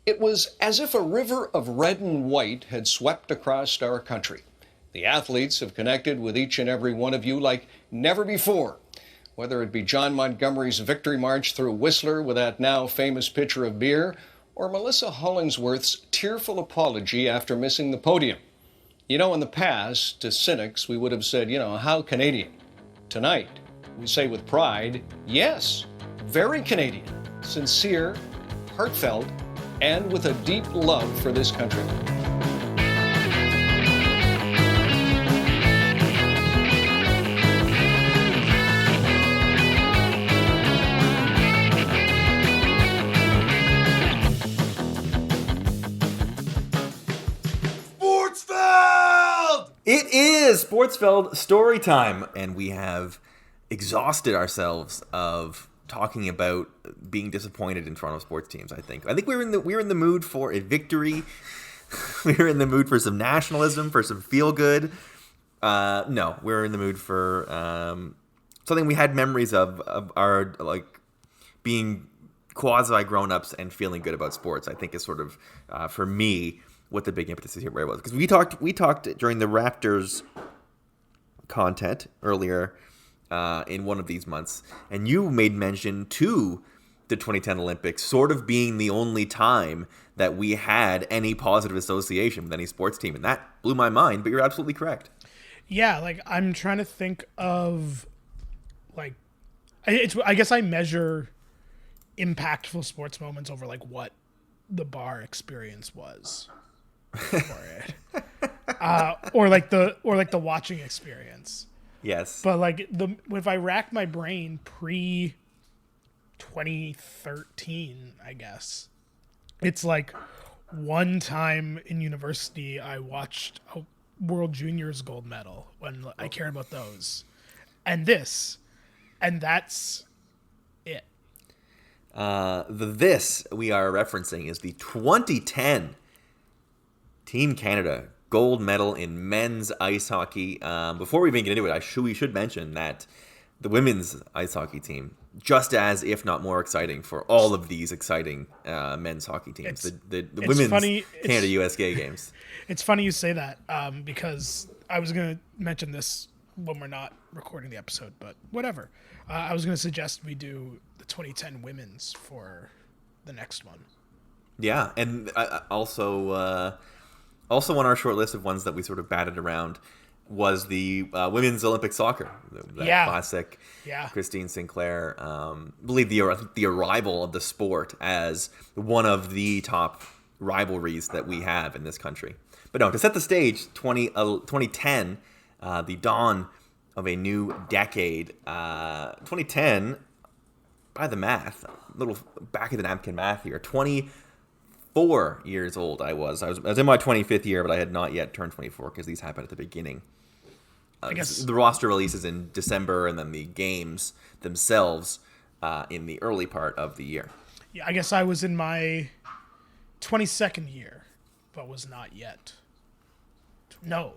It was as if a river of red and white had swept across our country. The athletes have connected with each and every one of you like never before. Whether it be John Montgomery's victory march through Whistler with that now famous pitcher of beer, or Melissa Hollingsworth's tearful apology after missing the podium. You know, in the past, to cynics, we would have said, how Canadian. Tonight, we say with pride, yes, very Canadian, sincere, heartfelt, and with a deep love for this country. Sportsfeld! It is Sportsfeld Storytime, and we have exhausted ourselves of talking about being disappointed in Toronto sports teams. I think we're in the mood for a victory. We're in the mood for some nationalism, for some feel good. No, we're in the mood for something we had memories of our being quasi grown ups and feeling good about sports. I think is sort of for me what the big impetus here was, because we talked during the Raptors content earlier. In one of these months, and you made mention to the 2010 Olympics sort of being the only time that we had any positive association with any sports team, and that blew my mind, but you're absolutely correct. Yeah, I'm trying to think of, I guess I measure impactful sports moments over, what the bar experience was for it. Or the watching experience. Yes. But if I rack my brain pre 2013, I guess it's one time in university I watched a World Juniors gold medal when I cared about those, and that's it. This we are referencing is the 2010 Team Canada gold medal in men's ice hockey. Before we even get into it, we should mention that the women's ice hockey team, just as if not more exciting for all of these exciting men's hockey teams, the women's Canada-US gay games. It's funny you say that because I was going to mention this when we're not recording the episode, but whatever. I was going to suggest we do the 2010 women's for the next one. Yeah, and also on our short list of ones that we sort of batted around was the women's Olympic soccer. That classic Christine Sinclair. Believe the arrival of the sport as one of the top rivalries that we have in this country. But no, to set the stage, 2010, the dawn of a new decade. 2010, by the math, a little back of the napkin math here, 24 years old I was in my 25th year, but I had not yet turned 24 because these happened at the beginning. I guess the roster releases in December, and then the games themselves in the early part of the year. Yeah, I guess I was in my 22nd year, but was not yet. No.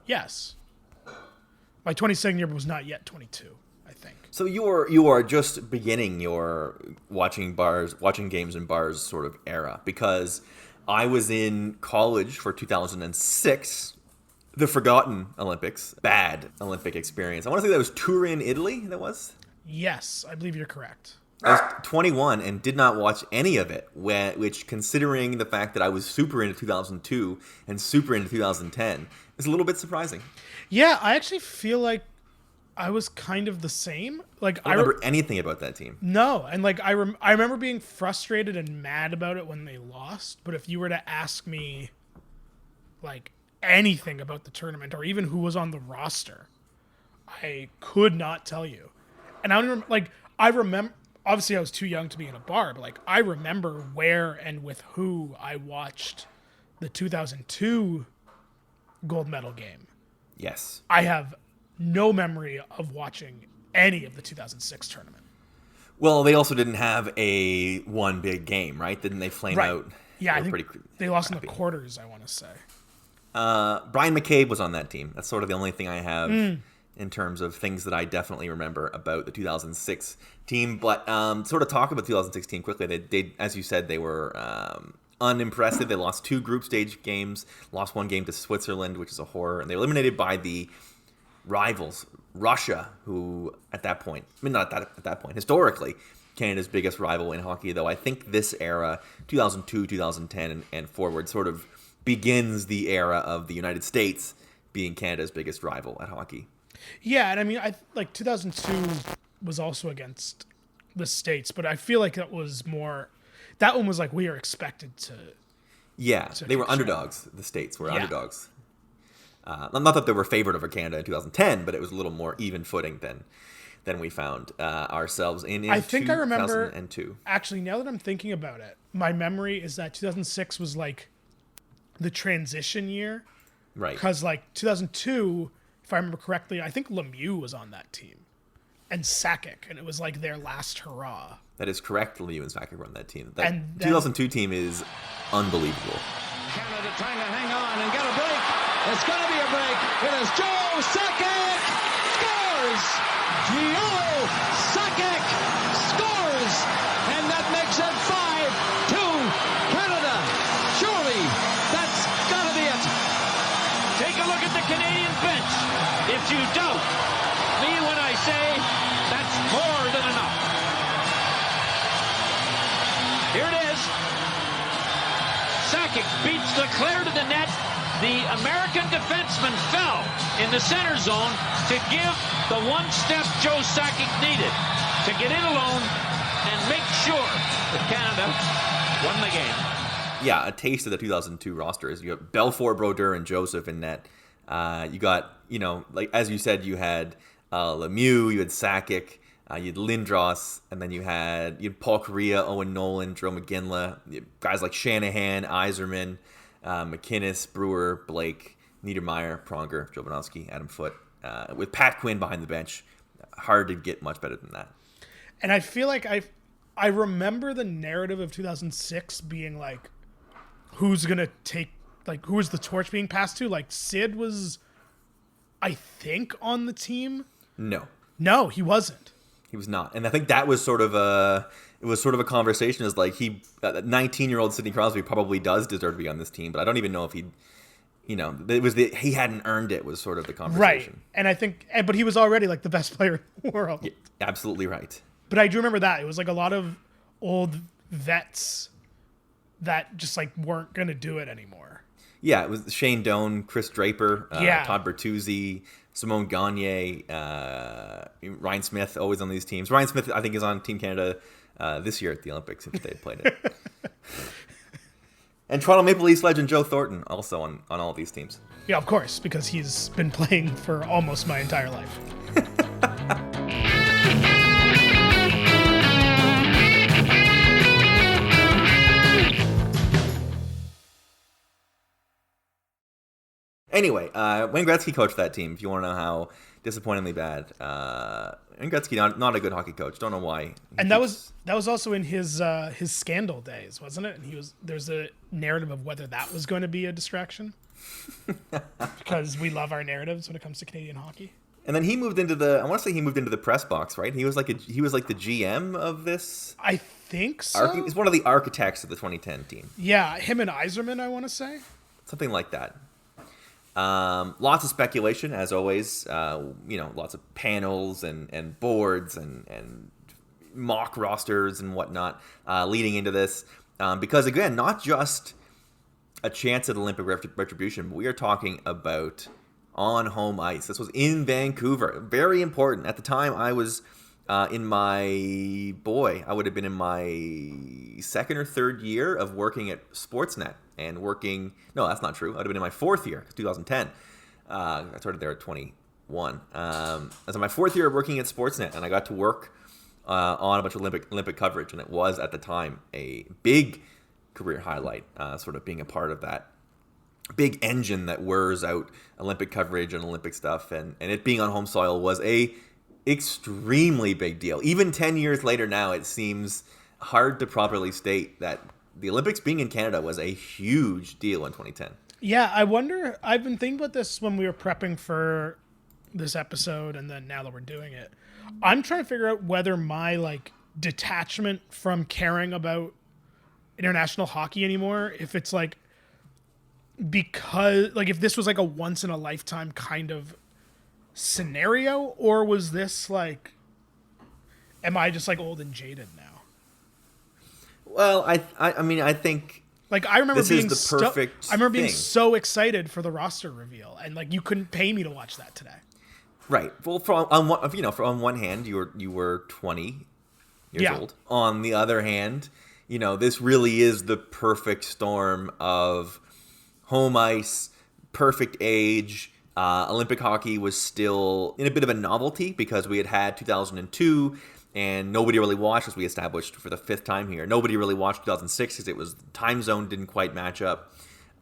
Yes. My 22nd year, but was not yet 22, I think. So you are just beginning your watching games in bars sort of era, because I was in college for 2006, the forgotten Olympics, bad Olympic experience. I want to say that was Turin, Italy. That was. Yes, I believe you're correct. I was 21 and did not watch any of it, which, considering the fact that I was super into 2002 and super into 2010, is a little bit surprising. Yeah, I actually feel like I was kind of the same. I don't remember anything about that team. No, and I remember being frustrated and mad about it when they lost. But if you were to ask me, anything about the tournament or even who was on the roster, I could not tell you. And I don't remember. I remember. Obviously, I was too young to be in a bar, but I remember where and with who I watched the 2002 gold medal game. Yes, I have no memory of watching any of the 2006 tournament. Well, they also didn't have a one big game, right? Didn't they flame out? Yeah, I think they lost in the quarters, I want to say. Brian McCabe was on that team. That's sort of the only thing I have in terms of things that I definitely remember about the 2006 team. But sort of talk about 2016 quickly. They, as you said, they were unimpressive. They lost 2 group stage games, lost 1 game to Switzerland, which is a horror, and they were eliminated by the rivals, Russia, who at that point, I mean, not at that point, historically, Canada's biggest rival in hockey, though I think this era, 2002, 2010, and forward, sort of begins the era of the United States being Canada's biggest rival at hockey. Yeah, and I mean, 2002 was also against the States, but I feel like that one was like we are expected to. Yeah, they were underdogs. The States were underdogs. Not that they were favored over Canada in 2010, but it was a little more even footing than we found ourselves in I think I remember 2002. Actually, now that I'm thinking about it, my memory is that 2006 was like the transition year. Right. Because like 2002, if I remember correctly, I think Lemieux was on that team. And Sakic, and it was like their last hurrah. That is correct. Lemieux and Sakic run that team. That And 2002 team is unbelievable. Canada trying to hang on and get a break. It's going to be a break. It is Joe Sakic scores. Joe Sakic scores, and that makes it 5-2 Canada. Surely that's got to be it. Take a look at the Canadian bench. If you doubt me when I say that's more than enough. Here it is. Sakic beats Leclerc to the net. The American defenseman fell in the center zone to give the one step Joe Sakic needed to get in alone and make sure that Canada won the game. Yeah, a taste of the 2002 roster is you got Belfour, Brodeur, and Joseph in net. You got, like as you said, you had Lemieux, you had Sakic, you had Lindros, and then you had Paul Kariya, Owen Nolan, Joe McGinley, guys like Shanahan, Yzerman, McInnes, Brewer, Blake, Niedermeyer, Pronger, Jovanovski, Adam Foote, with Pat Quinn behind the bench. Hard to get much better than that. And I feel like I remember the narrative of 2006 being like, who's going to take, like, who was the torch being passed to? Like, Sid was, I think, on the team. No, he wasn't. He was not. And I think that was sort of a conversation is like 19-year-old Sidney Crosby probably does deserve to be on this team, but I don't even know if he hadn't earned it was sort of the conversation. Right. And I think, but he was already like the best player in the world. Yeah, absolutely right. But I do remember that. It was like a lot of old vets that just like weren't going to do it anymore. Yeah, it was Shane Doan, Chris Draper, Yeah. Todd Bertuzzi, Simone Gagne, Ryan Smith, always on these teams. Ryan Smith, I think, is on Team Canada this year at the Olympics if they had played it. And Toronto Maple Leafs legend Joe Thornton also on all of these teams. Yeah, of course, because he's been playing for almost my entire life. Anyway, Wayne Gretzky coached that team. If you want to know how disappointingly bad, Wayne Gretzky not a good hockey coach. Don't know why. And that was also in his scandal days, wasn't it? And there's a narrative of whether that was going to be a distraction because we love our narratives when it comes to Canadian hockey. And then he moved into the press box, right? He was like the GM of this. I think so. He's one of the architects of the 2010 team. Yeah, him and Yzerman, I want to say. Something like that. Lots of speculation, as always. Lots of panels and boards and mock rosters and whatnot leading into this. Because, again, not just a chance at Olympic retribution, but we are talking about on home ice. This was in Vancouver. Very important. At the time, I was I would have been in my second or third year of working at Sportsnet. No, that's not true. I would have been in my fourth year, 2010. I started there at 21. So my fourth year of working at Sportsnet, and I got to work on a bunch of Olympic coverage, and it was at the time a big career highlight, sort of being a part of that big engine that whirs out Olympic coverage and Olympic stuff, and it being on home soil was a extremely big deal. Even 10 years later now, it seems hard to properly state that the Olympics being in Canada was a huge deal in 2010. Yeah, I wonder, I've been thinking about this when we were prepping for this episode, and then now that we're doing it. I'm trying to figure out whether my, detachment from caring about international hockey anymore. If it's like, because like if this was like a once in a lifetime kind of scenario, or was this like, am I just like old and jaded now? Well, I mean, I think like I remember this being is the perfect I remember being thing. so excited for the roster reveal, and like you couldn't pay me to watch that today. Right. Well, on one hand, you were 20 years old. On the other hand, this really is the perfect storm of home ice, perfect age. Olympic hockey was still in a bit of a novelty because we had 2002, and nobody really watched, as we established for the 5th time here. Nobody really watched 2006 because it was time zone didn't quite match up.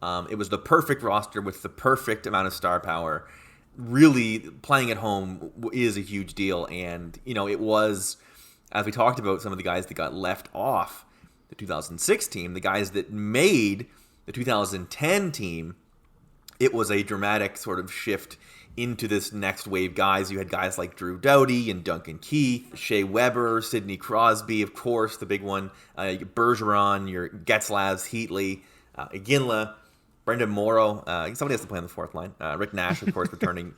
It was the perfect roster with the perfect amount of star power. Really, playing at home is a huge deal, and it was, as we talked about, some of the guys that got left off the 2006 team, the guys that made the 2010 team. It was a dramatic sort of shift into this next wave guys. You had guys like Drew Doughty and Duncan Keith, Shea Weber, Sidney Crosby, of course, the big one, Bergeron, your Getzlafs, Heatley, Iginla, Brendan Morrow. Somebody has to play on the 4th line. Rick Nash, of course, returning.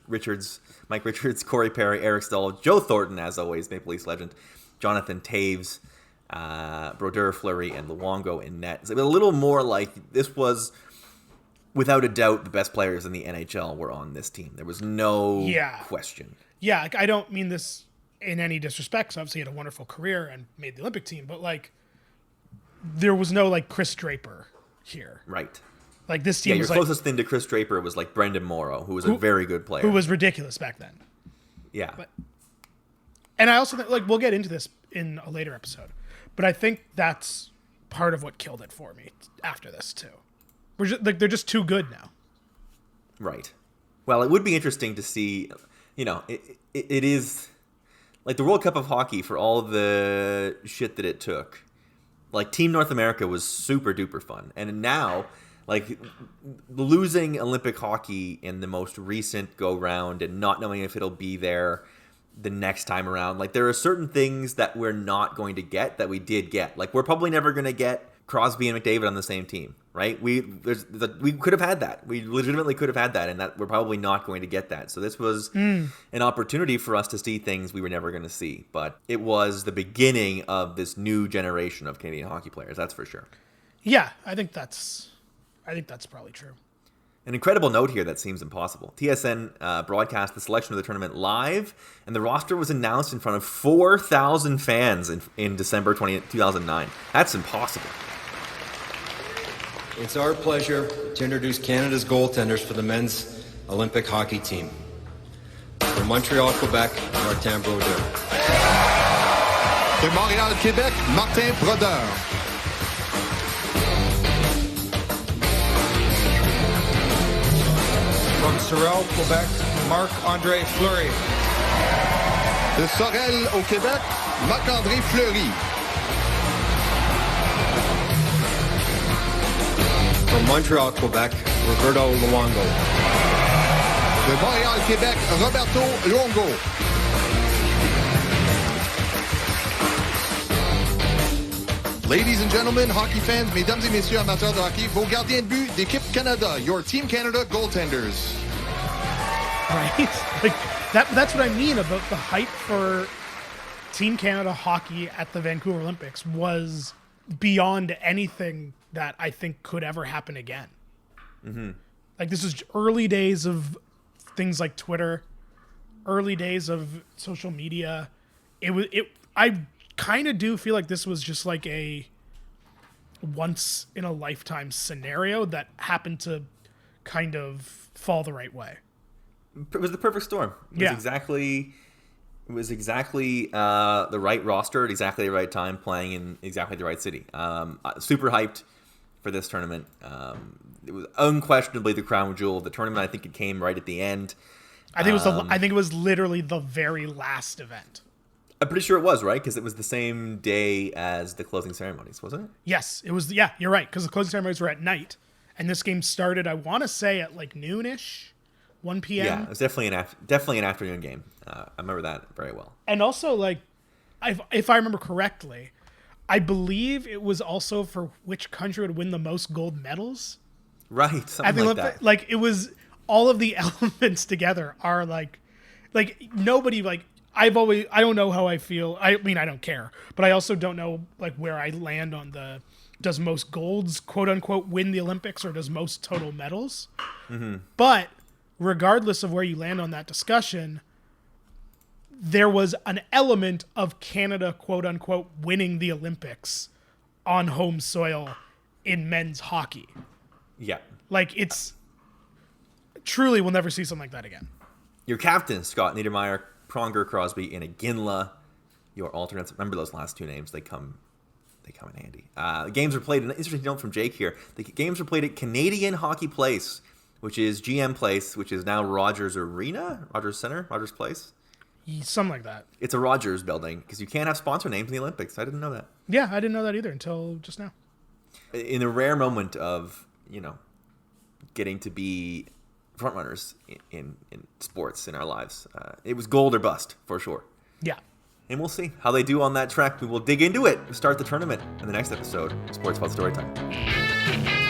Mike Richards, Corey Perry, Eric Stahl, Joe Thornton, as always, Maple Leafs legend, Jonathan Taves, Brodeur, Fleury, and Luongo in net. It's a little more like this was, without a doubt, the best players in the NHL were on this team. There was no question. Yeah, like, I don't mean this in any disrespect, 'cause obviously he had a wonderful career and made the Olympic team, but like there was no like Chris Draper here. Right. Like this team was your closest thing to Chris Draper was like Brendan Morrow, who was a very good player. Who was ridiculous back then. Yeah. And I also think, like, we'll get into this in a later episode, but I think that's part of what killed it for me after this too. We're just, like, they're just too good now. Right. Well, it would be interesting to see, it is like the World Cup of hockey, for all the shit that it took. Like, Team North America was super duper fun. And now, like, losing Olympic hockey in the most recent go round and not knowing if it'll be there the next time around, like, there are certain things that we're not going to get that we did get. Like, we're probably never going to get Crosby and McDavid on the same team, right? We could have had that. We legitimately could have had that, and that we're probably not going to get that. So this was an opportunity for us to see things we were never going to see. But it was the beginning of this new generation of Canadian hockey players, that's for sure. Yeah, I think that's probably true. An incredible note here that seems impossible. TSN broadcast the selection of the tournament live, and the roster was announced in front of 4,000 fans in December 2009. That's impossible. It's our pleasure to introduce Canada's goaltenders for the men's Olympic hockey team. From Montreal, Quebec, Martin Brodeur. De Montréal, Québec, Martin Brodeur. From Sorel, Quebec, Marc-André Fleury. De Sorel au Québec, Marc-André Fleury. From Montreal, Quebec, Roberto Luongo. De Montréal, Québec, Roberto Luongo. Ladies and gentlemen, hockey fans, mesdames et messieurs amateurs de hockey, vos gardiens de but d'équipe Canada, your Team Canada goaltenders. Right? Like that's what I mean about the hype for Team Canada hockey at the Vancouver Olympics was beyond anything that I think could ever happen again. Mm-hmm. Like, this is early days of things like Twitter, early days of social media. I kind of do feel like this was just like a once in a lifetime scenario that happened to kind of fall the right way. It was the perfect storm. It was exactly the right roster at exactly the right time, playing in exactly the right city. Super hyped for this tournament. It was unquestionably the crown jewel of the tournament. I think it came right at the end. I think it was literally the very last event. I'm pretty sure it was, right? Because it was the same day as the closing ceremonies, wasn't it? Yes, it was. Yeah, you're right. Because the closing ceremonies were at night, and this game started, I want to say, at like noonish, 1 p.m. Yeah, it was definitely an afternoon game. I remember that very well. And also, like, if I remember correctly, I believe it was also for which country would win the most gold medals. Right, something like that. Like it was all of the elements together are like nobody like I don't know how I feel. I mean, I don't care, but I also don't know like where I land on the does most golds quote unquote win the Olympics or does most total medals. Mm-hmm. But regardless of where you land on that discussion, there was an element of Canada quote unquote winning the Olympics on home soil in men's hockey. Yeah. Like it's truly we'll never see something like that again. Your captain, Scott Niedermayer, Pronger, Crosby, and Iginla. Your alternates. Remember those last two names. They come in handy. The games were played, an interesting note from Jake here. The games were played at Canadian Hockey Place, which is GM Place, which is now Rogers Arena, Rogers Center, Rogers Place. Something like that. It's a Rogers building because you can't have sponsor names in the Olympics. I didn't know that. Yeah, I didn't know that either until just now. In a rare moment of, getting to be frontrunners in sports in our lives, it was gold or bust for sure. Yeah. And we'll see how they do on that track. We will dig into it and start the tournament in the next episode of Sportsfeld Storytime.